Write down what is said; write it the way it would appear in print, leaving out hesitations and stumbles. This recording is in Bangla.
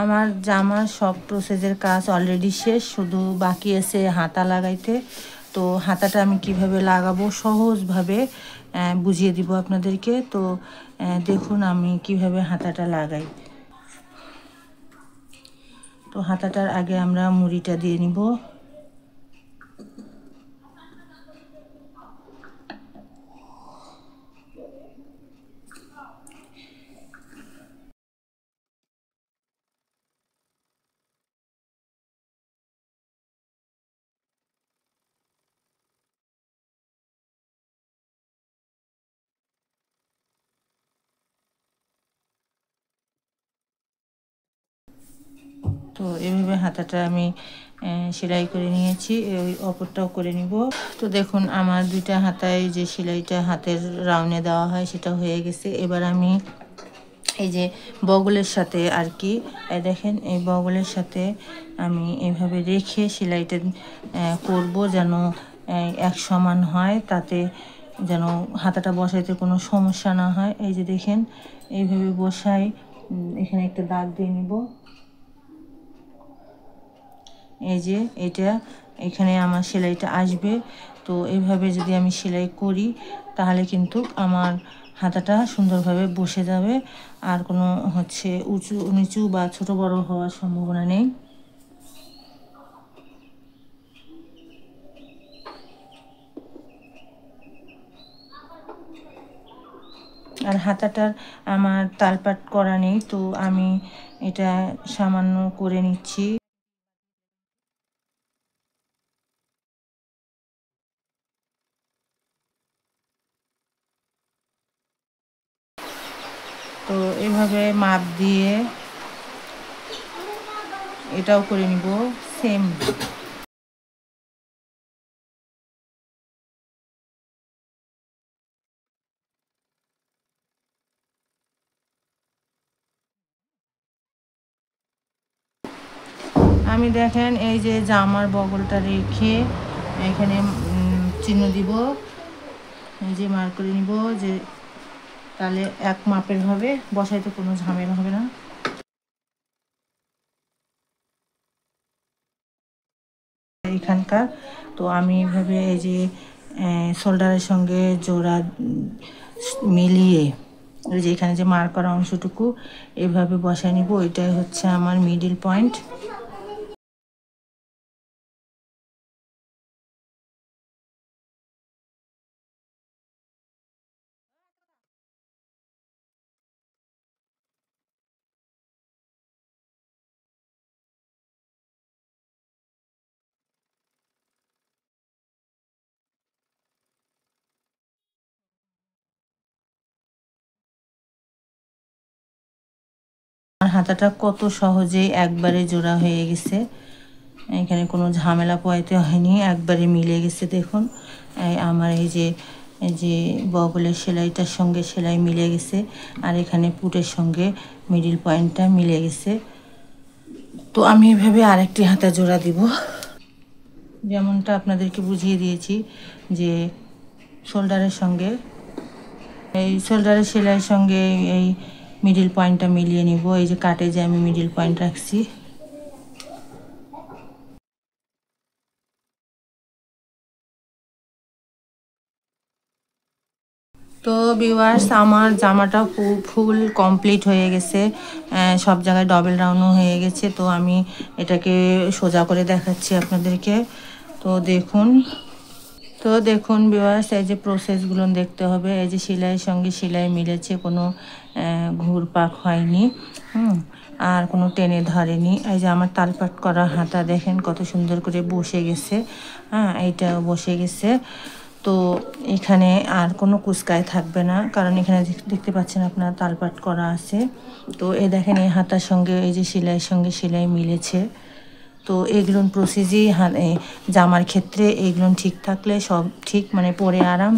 আমার জামার সব প্রসেসের কাজ অলরেডি শেষ, শুধু বাকি আছে হাতা লাগাইতে। তো হাতাটা আমি কিভাবে লাগাবো সহজভাবে বুঝিয়ে দিব আপনাদেরকে। তো দেখুন আমি কিভাবে হাতাটা লাগাই। তো হাতাটার আগে আমরা মুড়িটা দিয়ে নিব। তো এভাবে হাতাটা আমি সেলাই করে নিয়েছি, ওই অপরটাও করে নিব। তো দেখুন আমার দুইটা হাতায় যে সেলাইটা হাতের রাউন্ডে দেওয়া হয় সেটা হয়ে গেছে। এবার আমি এই যে বগলের সাথে আর কি দেখেন, এই বগলের সাথে আমি এভাবে রেখে সেলাইটা করব যেন এক সমান হয়, তাতে যেন হাতাটা বসাইতে কোনো সমস্যা না হয়। এই যে দেখেন এইভাবে বসাই, এখানে একটা দাগ দিয়ে নিব। এই যে এটা এখানে আমার সেলাইটা আসবে। তো এইভাবে যদি আমি সেলাই করি তাহলে কিন্তু আমার হাতাটা সুন্দরভাবে বসে যাবে, আর কোনো উঁচু নিচু বা ছোট বড় হওয়ার সম্ভাবনা নেই। আর হাতাটার আমার তালপাট করা নেই, তো আমি এটা সামান্য করে নিচ্ছি। তো এভাবে মাপ দিয়ে এটাও করে নিব সেম। আমি দেখেন এই যে জামার বগলটা রেখে এখানে চিহ্ন দিব, এই যে মার্ক করে নিব, যে তাহলে এক মাপের হবে, বসাইতে কোনো ঝামেলা হবে না। এখানকার তো আমি এইভাবে এই যে শোল্ডারের সঙ্গে জোড়া মিলিয়ে এই যে এখানে যে মার্ক করা অংশটুকু এইভাবে বসায় নিব, এটাই হচ্ছে আমার মিডল পয়েন্ট। আমার হাতাটা কত সহজেই একবারে জোড়া হয়ে গেছে, এখানে কোনো ঝামেলা পোয়াইতে হয়নি, একবারে মিলে গেছে। দেখুন আমার এই যে বগলের সেলাইটার সঙ্গে সেলাই মিলে গেছে, আর এখানে পুটের সঙ্গে মিডল পয়েন্টটা মিলে গেছে। তো আমি এভাবে আরেকটি হাতা জোড়া দিব, যেমনটা আপনাদেরকে বুঝিয়ে দিয়েছি যে শোল্ডারের সঙ্গে এই শোল্ডারের সেলাইয়ের সঙ্গে এই মিডল পয়েন্টটা মিলিয়ে নিব। এই যে কাটে যে আমি মিডল পয়েন্ট রাখছি। তো ভিউয়ার্স আমার জামাটা ফুল কমপ্লিট হয়ে গেছে, সব জায়গায় ডবল রাউন্ডও হয়ে গেছে। তো আমি এটাকে সোজা করে দেখাচ্ছি আপনাদেরকে। তো দেখুন ভিউয়ার্স এই যে প্রসেসগুলো দেখতে হবে, এই যে সেলাইয়ের সঙ্গে সেলাই মিলেছে, কোনো ঘুরপাক হয়নি, আর কোনো টেনে ধরেনি। এই যে আমার তালপাট করা হাতা দেখেন কত সুন্দর করে বসে গেছে, এইটাও বসে গেছে। তো এখানে আর কোনো কুচকায় থাকবে না, কারণ এখানে দেখতে পাচ্ছেন আপনার তালপাট করা আছে। তো এই দেখেন এই হাতার সঙ্গে এই যে সেলাইয়ের সঙ্গে সেলাই মিলেছে। তো এগুলো প্রসেসই জামার ক্ষেত্রে এগুলো ঠিক থাকলে সব ঠিক, মানে পরে আরাম।